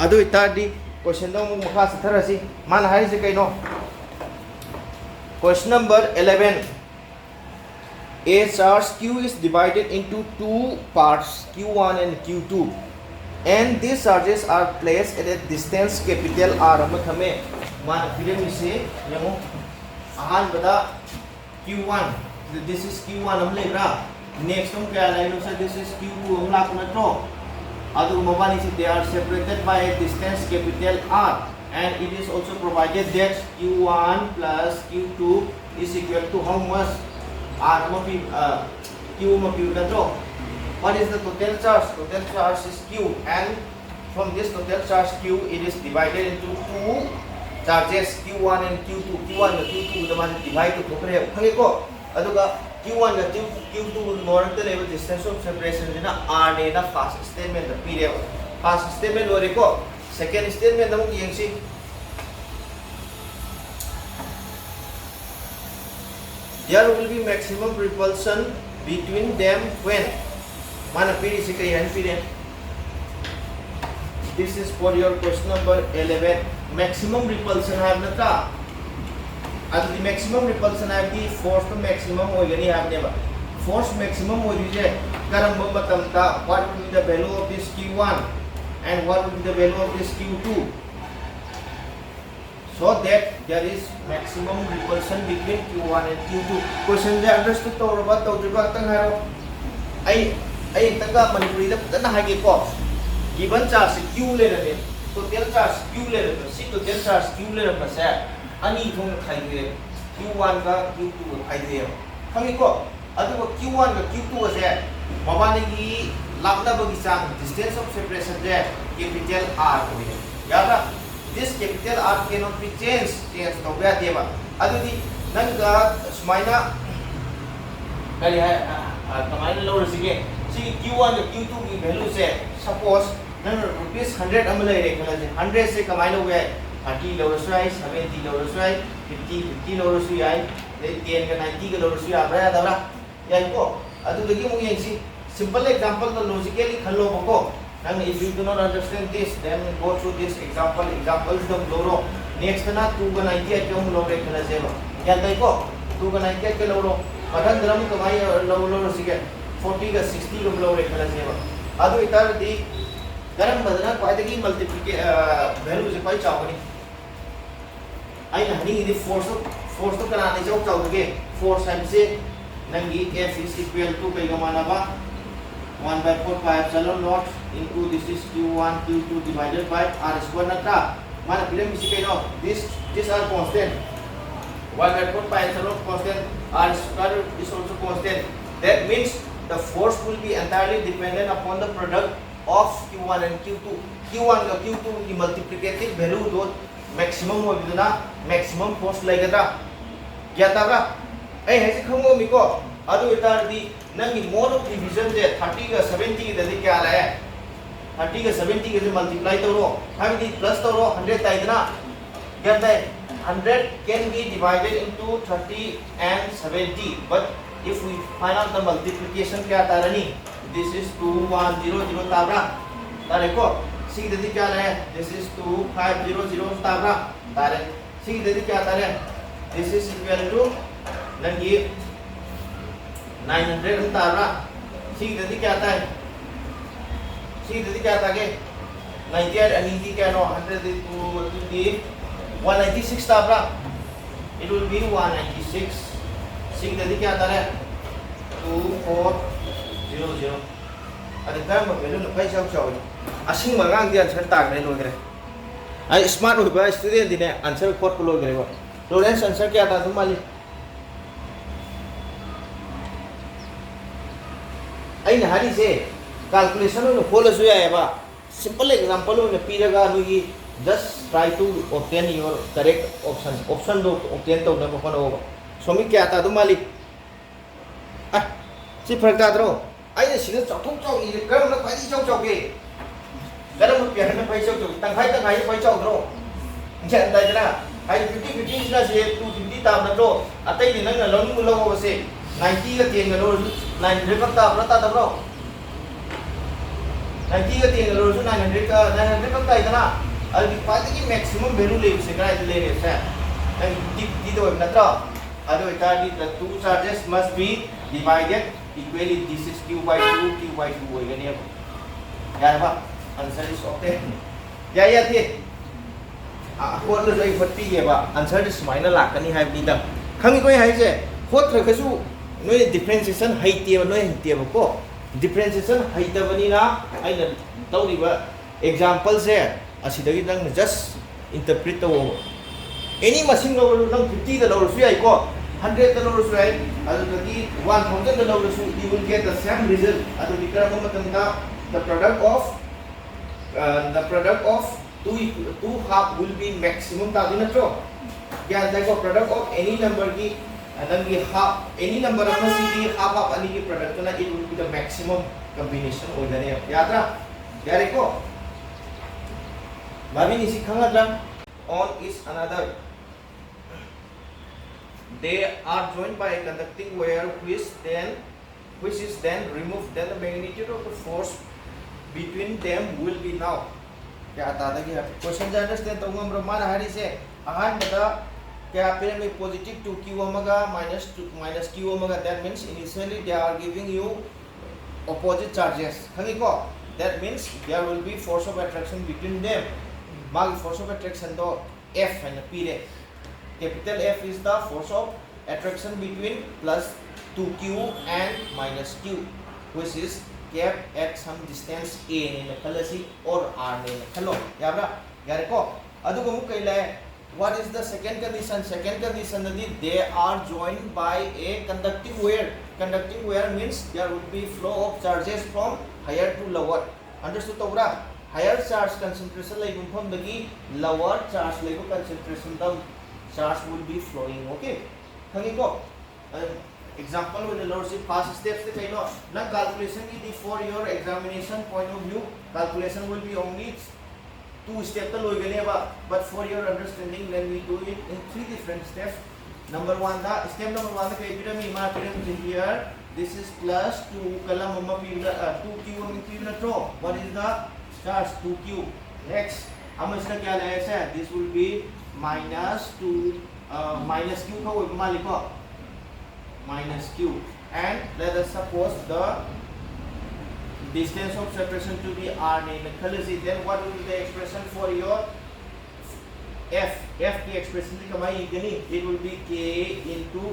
अदु इतादी क्वेश्चन दो मखा सथरसी मान हाई से कइनो question number 11 a charge q is divided into two parts q1 and q2 and these charges are placed at a distance capital R ama thame मान film से यमो आहान बता q1 this is q1 हम लेबरा next हम क्या लाइनो से this is q2 हम लाख नत्रो अदु मोबाइल से they are separated by a distance capital R and it is also provided that q1 plus q2 is equal to how much R mo q mo q natro what is the total charge is q and from this total charge q it is divided into two charges q1 and q2 q1 and q2 the man divide to thokre khange ko aduga q1 and q2 morant level distance of separation dina r ne na first statement the period first statement lore ko second statement namu yengsi there will be maximum repulsion between them when mana period se kai han period this is for your question number 11 maximum repulsion have nata at the maximum repulsion have the force to maximum ho gani have never force maximum ho je karamba matam ta what will be the value of this q1 and what will be the value of this q2 so that there is maximum repulsion between q1 and q2 question je understood to ba to juba tang haro ai tanga manipuri da dana hage ko given charge q le ne total charge q le ne si total charge q le ne sa ani thong khai de q1 ga q2 ga khai de khangi ko adu q1 ga q2 ga se mabani gi labna ba gi chang distance of separation je capital R ko ye ya ba this capital R cannot be changed to ba de ba adu di nang ga smaina kali hai kamaina lo risige si q1 ga q2 की value से suppose नंग rupees 100 हम ले रे कल 100 से कमाई लो गए 30 लो रसुई 70 लो रसुई 50 लो रसुई आई 10 का 90 का लो रसुई आ रहा दबरा या इनको अदु लगी मु यंसी सिंपल एग्जांपल तो लॉजिकली खलो बको नंग if you do not understand this then go through this examples दम लोरो नेक्स्ट ना 2 का 90 के हम लो रे कल से या तइको 2 का 90 के लो मदन द्रम कमाई लो रसिके 40 का 60 का लो रे कल से अदु इतर दी करम बदना क्वाइदगी मल्टीप्लिकेशन वैल्यू से क्वाइ चावनी आई हनी इदि फोर्स तो कराने जाओ चावगे फोर्स टाइम से नंगी f is equal to कई माना बा 1/4 into this is q1 q2 divided by r square नता माना फिल्म इसी कई no this are constant 1/4 constant r square is also constant that means the force will be entirely dependent upon the product of q1 and q2 q1 का q2 की multiplicative value दो maximum हो बिदना maximum force लगेगा क्या ताबरा ऐ ऐसे खंगो मिको अदु इतार दी नंगी mode of division जे 30 का 70 की ददी क्या आला है 30 का 70 के से multiply करो हम दी plus करो 100 ताइदना क्या है 100 can be divided into 30 and 70 but if we find out the multiplication क्या तारनी this is 2100 tabra tare ko सी ददी क्या है this is 2500 tabra tare सी ददी क्या tare this is equal to नंगी 900 tabra सी ददी क्या आता है सी ददी क्या आता है 98 and नी क्या नो 100 to 196 tabra it will be 196 सी ददी क्या आता है 2400 अरे काम में वैल्यू न पैसा चाव असिंग मंगांग दी आंसर ताग ने लोग रे आई स्मार्ट हो गया स्टूडेंट दिने आंसर कोड को लोग रे वो लोरेंस आंसर क्या था तुम माली आई नहारी से कैलकुलेशन में फॉलो सुया है बा सिंपल एग्जांपल में पीरेगा नुगी just try to obtain your correct option to obtain तो न बखन होगा सोमी क्या था तुम माली सी फरक तादरो आइने सिने चौथों चौकी करम न फाइदी चौके करम प्यार न फाइ चौके तंखाई फाइ चौद्रो क्या अंदाज ना आई 50 ना से 250 ताम न दो अतै नि नंग लोन मु लोगो से 90 का 10 का लो 900 का ताम न तादरो 90 का टेन लौरसु 900 का काय तना अदि पादगी मैक्सिमम वैल्यू ले से काय ले रे से दी दो नत्रा अदो इतादी the two charges must be divided equally. This is q by 2 होइगनी अब यार बा आंसर इज ओके या थे होत ल जई फटी गेबा आंसर इज माइनर लाकनी हाइबनी दा खंगी कोई हाइजे होत रखसु नोय डिफरेंशिएशन हाइते नोय हिते को डिफरेंशिएशन हाइतबनी ना आइना तौरिबा एग्जांपल से असिदगी नंग जस्ट इंटरप्रेट तो एनी मशीन लो नंग 50 दा लौरसु याइ को 100 दा लौरसु याइ अदुगी 1000 दा लौरसु you will get the same result adu dikara matamda the product of two half will be maximum ta dinatro kya jaiko product of any number ki anangi half any number of the half ani ki product na it will be the maximum combination oidane yadra yare ko babi ni sikhanga on is another. They are joined by a conducting wire which is then removed. Then the magnitude of the force between them will be now. क्या आता है कि question जो understand तो हम Roman हारी से आहार बता क्या पेड़ में positive 2q omega minus q omega. That means initially they are giving you opposite charges. खंगी को that means there will be force of attraction between them. माग force of attraction तो F है ना पीरे. Capital F is the force of attraction between plus 2q and minus q, which is kept at some distance a ने खलसी और r ने खलो याबरा यारे को अदु को मुक कइले. What is the second condition? Second condition is they are joined by a conducting wire. Conducting wire means there would be flow of charges from higher to lower. Understood tobra? Higher charge concentration like from the lower charge level concentration the charge will be flowing. Okay, hangi ko example with the lordship past steps the kaino na calculation ki for your examination point of view calculation will be only 2 steps to loi gane ba, but for your understanding when we do it in 3 different steps. Number 1 da step number 1 da pyramid ma pyramid here this is plus 2 kala mama pyramid 2q on pyramid tro. What is the charge? 2q. Next हम इसका क्या ले ऐसे this will be minus 2 minus q का वो मालिक को minus q and let us suppose the distance of separation to be r named colors. Then what will be the expression for your f की expression की कमाई इतनी it will be k into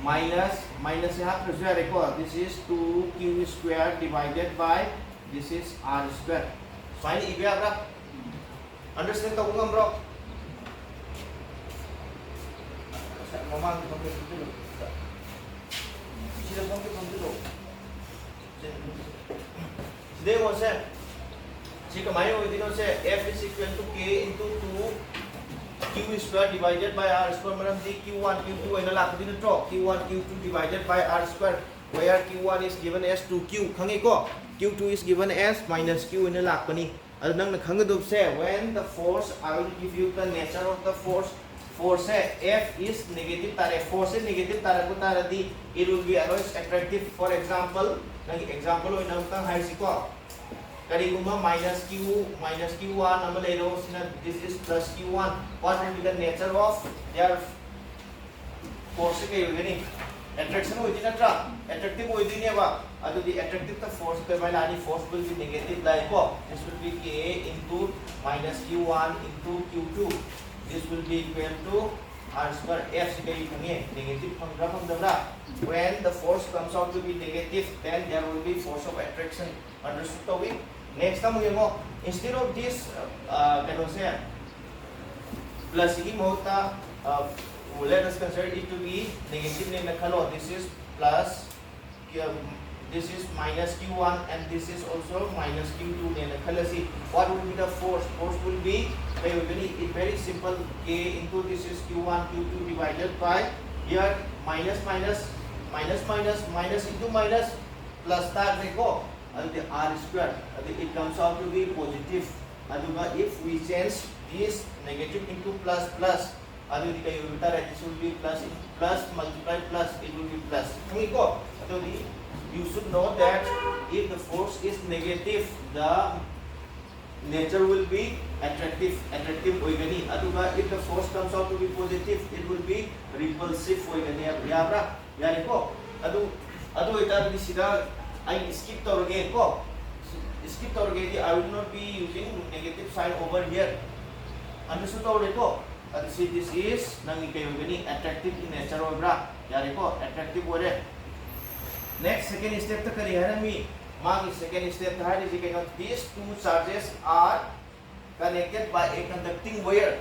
minus यहाँ पर जो है देखो this is 2q square divided by this is r square. Fine इबे आपरा understand तो होगा bro. Mama की पंक्ति दो सीधे पंक्ति दो सीधे कौन से ठीक है मायने वो दिनों से f is equal to k into 2q square divided by r square मतलब दी q1 q2 है ना लाख दिन तो q1 q2 divided by r square where q1 is given as 2q खंगे को q2 is given as minus q है ना लाख बनी अगर नंग खंगे दुब से when the force I will give you the nature of the force है f is negative तारे force is negative तारे को तारे दी it will be always attractive. For example नंग example होई नंग तंग हाई सिको करी गुमा minus q1 नंबर ले लो सिना this is plus q1. What will be the nature of their force के योगे नी attraction होई थी ना ट्रा attractive होई थी नहीं बा अदु the attractive the force पे वाला आनी force will be negative like को this will be k into minus q1 into q2. This will be equal to r square f से कहीं कहीं negative फंक्शन दबरा. When the force comes out to be negative, then there will be force of attraction. Understood तो भी. Next time मुझे वो instead of this क्या से plus की मोटा let us consider it to be negative ने में खलो this is plus this is minus q1 and this is also minus q2 ने में खलो सी. What will be the force? Force will be very simple k into this is q1 q2 divided by here minus into minus plus that देखो the r square it comes out to be positive. अदुगा if we change this negative into plus अदु दिका Yogita this will be plus multiply plus it will be plus. हमको अदु दी you should know that if the force is negative, the nature will be attractive oigani. Aduga if the force comes out to be positive, it will be repulsive oigani. Yabra yari ko adu ita di sida I skip torge ko skip torge di I will not be using negative sign over here. Understood already ko? See, this is nangi kayo gani attractive in nature obra yari ko attractive ore. Next second step ta kari harami magi second step ta hari jike not these two charges are connected by a conducting wire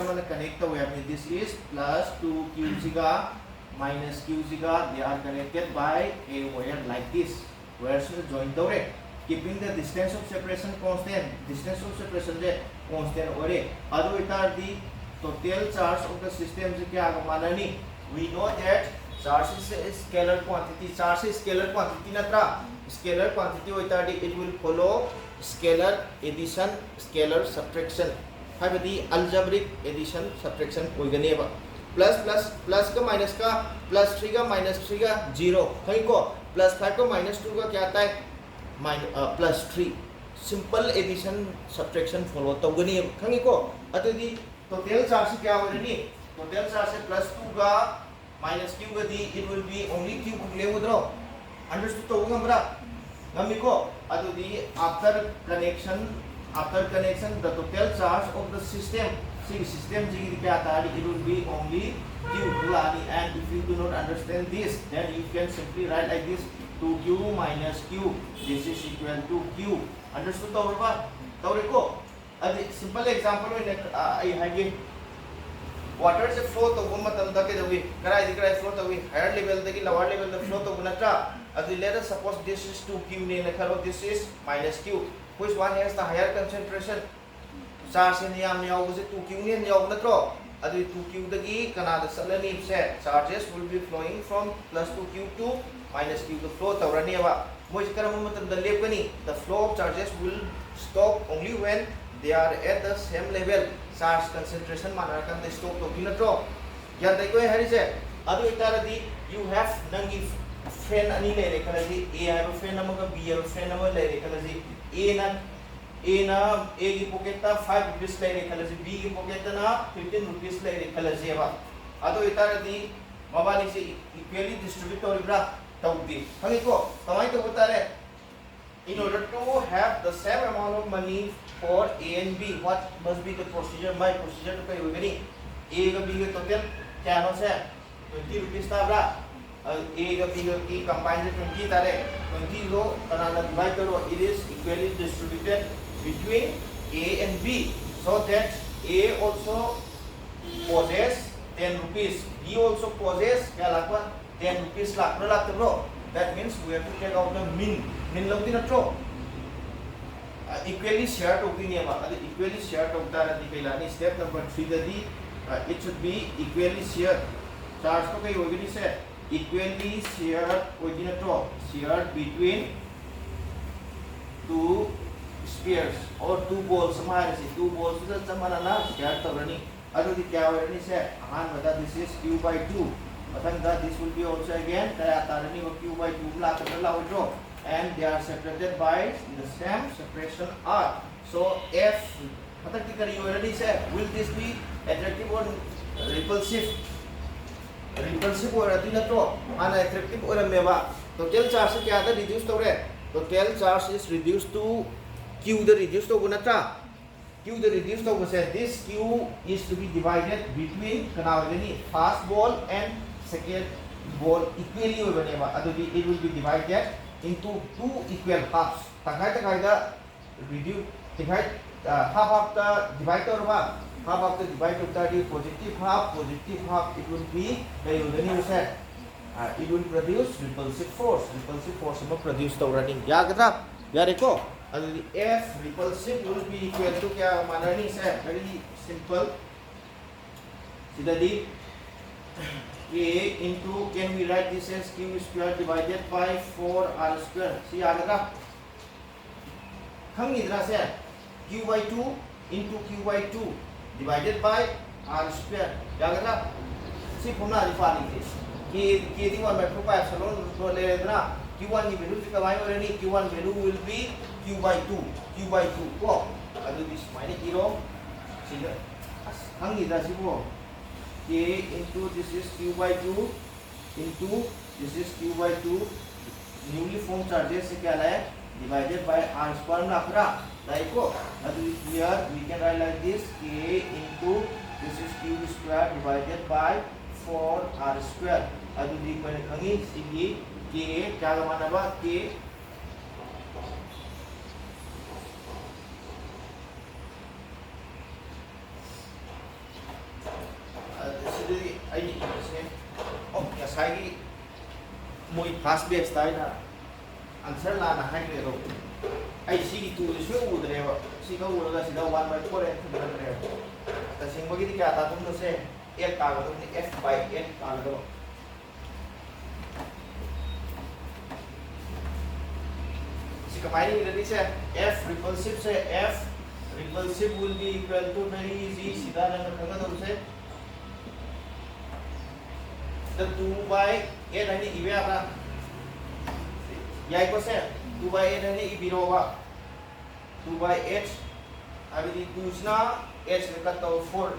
amana connect the wire. This is plus 2q ziga minus q ziga, they are connected by a wire like this. Wires will join the way, keeping the distance of separation constant. Distance of separation is constant ore. Adu itar the total charge of the system is kya manani. We know that charge is a scalar quantity. Charge is scalar quantity natra. Scalar quantity itar the it will follow scalar addition, scalar subtraction. Habadi algebraic addition subtraction oigani ba. Plus का minus का plus 3 का minus 3 का 0 कहीं को plus 5 का minus 2 का क्या आता है plus 3 simple addition subtraction follow तो गनी कहीं को अतः दी total charge क्या हो रही total charge है plus 2 का minus q का दी it will be only q को ले उधरो understood तो होगा हमारा गमी को अतः दी after connection the total charge of the system it will be only q and if you do not understand this then you can simply write like this 2q minus q, this is equal to q. Understood ba? Ko simple example I have water is flow to matamda ke dawi karai flow to higher level the lower level the flow to gunatra. Let us suppose this is 2q ne this is minus q. Which one has the higher concentration? Charge in yam yaw was 2q ne yaw natro. Adu 2q dagi kanada salani se charges will be flowing from plus 2q to minus q. The flow tawrani ba. Moch karam matam the lepani. The flow of charges will stop only when they are at the same level. Charge concentration manarakan the stop to natro. Yan dai ko hari se. Adu itaradi you have nangi fan ani le rekalaji a have fan namaga b have fan namaga le rekalaji A की pocket ta 5 rupees ले rekalaji B की pocket na 15 rupees ले rekalaji ba ado itaradi mabani se equally distribute oribra tawdi hangi ko kamai to botare in order to have the same amount of money for A and B what must be the procedure my procedure to kai wegani A ka B ka total kya no se 20 rupees ta bra A का B की combined 20 तारे 20 लो बनाना divide करो it is equally distributed between A and B so that A also possess 10 rupees B also possess क्या लाखवा 10 rupees lakh बरो that means we have to take out the min लोग दिन अट्रो equally shared opinion बा अरे equally shared होता है दिखेलानी step number 3 दरी it should be equally shared charge तो कहीं होगी नहीं से equally shared between two spheres or two balls हमारे से two balls तो समाना ना share तो रनी अगर दी क्या हो रही से हाँ बता this is q by 2 मतलब that this will be also again क्या आता रनी वो q by 2 ला कर ला उठो and they are separated by the same separation r so f मतलब की करी हो रही से will this be attractive or repulsive repulsive or unattractive or meva total charge क्या था reduce तो रे total charge is reduced to q the reduced to gunatra q the reduced to say this q is to be divided between kanawani first ball and second ball equally बनेगा अदुदी it will be divided into two equal halves तकाई का reduce divide half का divide तो रहा half of the divide of that is positive half, it will be it will produce repulsive force will produce the running याद रखो F repulsive will be equal to क्या माना नहीं से very simple सीधा दी A into can we write this as q square divided by 4r square सी याद रखा हम इधर से q by 2 into q by 2 divided by r square क्या करना सिर्फ हमने अलिफा लिखे कि दी वन मेट्रो का एप्सिलॉन तो ले लेना Q1 की value से कमाई हो रही है Q1 value will be Q by 2 को अदु दिस माइने इरो सिगा हंगी दासिबो K into this is Q by 2 into this is Q by 2 newly formed charges से क्या लाए divided by R square ना पूरा लाइक को अदु here we can write like this K into this is Q square divided by 4R square अदु दी पर हंगी सिगी K क्या कमाना बा K साइगी मोई फास्ट बेस ताइना आंसर लाना हाई ले रो आई सी की टू दिस में उड़ रहे हो सी का उड़ रहा सीधा 1/4 है तो बन रहे हो तसिंग बगी दी क्या था तुम से 8 का तो तुमने f by 8 का लो सी कमाई नहीं रहती से f रिपल्सिव से f repulsive will be equal to very easy सीधा नंबर खंगा तुमसे the 2 by 8 ini ibe apa ya iko se 2 by 8 ini ibiro ba 2 by 8 abi di 2 na 8 ka to 4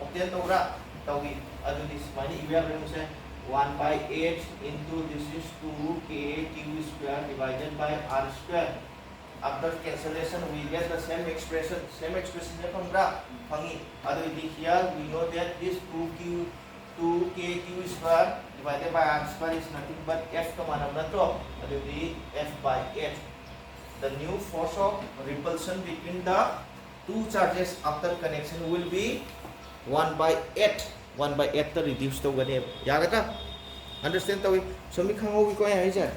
obtain to ra tawi adu this mani ibe apa se 1 by 8 into this is 2k q square divided by r square after cancellation we get the same expression ne pamra phangi adu di here we know that this 2k q square divided by r square is nothing but f का मान हमने तो अभी भी f by 8 the new force of repulsion between the two charges after connection will be 1 by 8 तो reduce तो गने याद है understand तो समी खाओ भी कोई है क्या